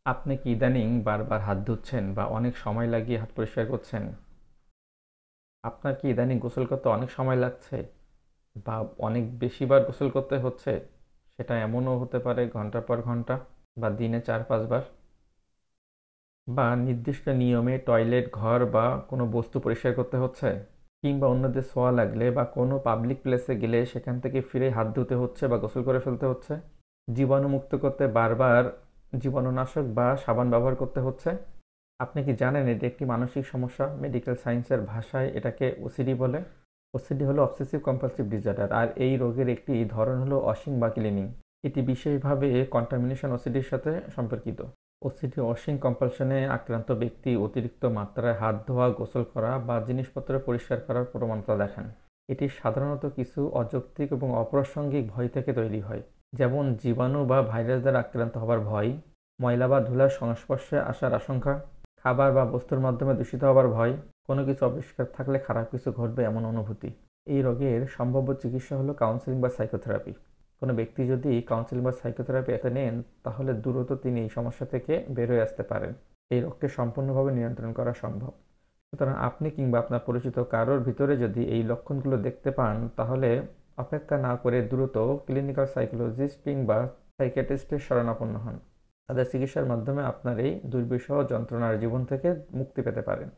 আপনি কি ইদানিং বারবার হাত ধুচ্ছেন বা অনেক সময় লাগিয়ে হাত পরিষ্কার করছেন? আপনার কি ইদানিং গোসল করতে অনেক সময় লাগছে বা অনেক বেশিবার গোসল করতে হচ্ছে? সেটা এমনও হতে পারে ঘন্টার পর ঘন্টা বা দিনে ৪-৫ বার, বা নির্দিষ্ট নিয়মে টয়লেট, ঘর বা কোনো বস্তু পরিষ্কার করতে হচ্ছে, কিংবা অন্যদের ছোঁয়া লাগলে বা কোনো পাবলিক প্লেসে গেলে সেখান থেকে ফিরে হাত ধুতে হচ্ছে বা গোসল করে ফেলতে হচ্ছে, জীবাণুমুক্ত করতে বারবার জীবাণুনাশক বা সাবান ব্যবহার করতে হচ্ছে। আপনি কি জানেন এটি একটি মানসিক সমস্যা? মেডিকেল সায়েন্সের ভাষায় এটাকে ওসিডি বলে। ওসিডি হলো অবসেসিভ কম্পালসিভ ডিসঅর্ডার, আর এই রোগের একটি ধরন হলো অসিং বা ক্লিনিং। এটি বিশেষভাবে কন্টামিনেশন ওসিডির সাথে সম্পর্কিত। ওসিডি অসিং কম্পালশনে আক্রান্ত ব্যক্তি অতিরিক্ত মাত্রায় হাত ধোয়া, গোসল করা বা জিনিসপত্র পরিষ্কার করার প্রবণতা দেখান। এটি সাধারণত কিছু অযৌক্তিক এবং অপ্রাসঙ্গিক ভয় থেকে তৈরি হয়, যেমন জীবাণু বা ভাইরাস দ্বারা আক্রান্ত হবার ভয়, ময়লা বা ধুলার সংস্পর্শে আসার আশঙ্কা, খাবার বা বস্তুর মাধ্যমে দূষিত হবার ভয়, কোনো কিছু অপরিষ্কার থাকলে খারাপ কিছু ঘটবে এমন অনুভূতি। এই রোগের সম্ভাব্য চিকিৎসা হলো কাউন্সেলিং বা সাইকোথেরাপি। কোনো ব্যক্তি যদি কাউন্সেলিং বা সাইকোথেরাপি এতে নেন, তাহলে দ্রুত তিনি এই সমস্যা থেকে বের হয়ে আসতে পারেন। এই রোগকে সম্পূর্ণভাবে নিয়ন্ত্রণ করা সম্ভব। সুতরাং আপনি কিংবা আপনার পরিচিত কারোর ভিতরে যদি এই লক্ষণগুলো দেখতে পান, তাহলে অপেক্ষা না করে দ্রুত ক্লিনিক্যাল সাইকোলজিস্ট কিংবা সাইকিয়াট্রিস্টের শরণাপন্ন হন। তাদের চিকিৎসার মাধ্যমে আপনার এই দুর্বিষহ যন্ত্রণার জীবন থেকে মুক্তি পেতে পারেন।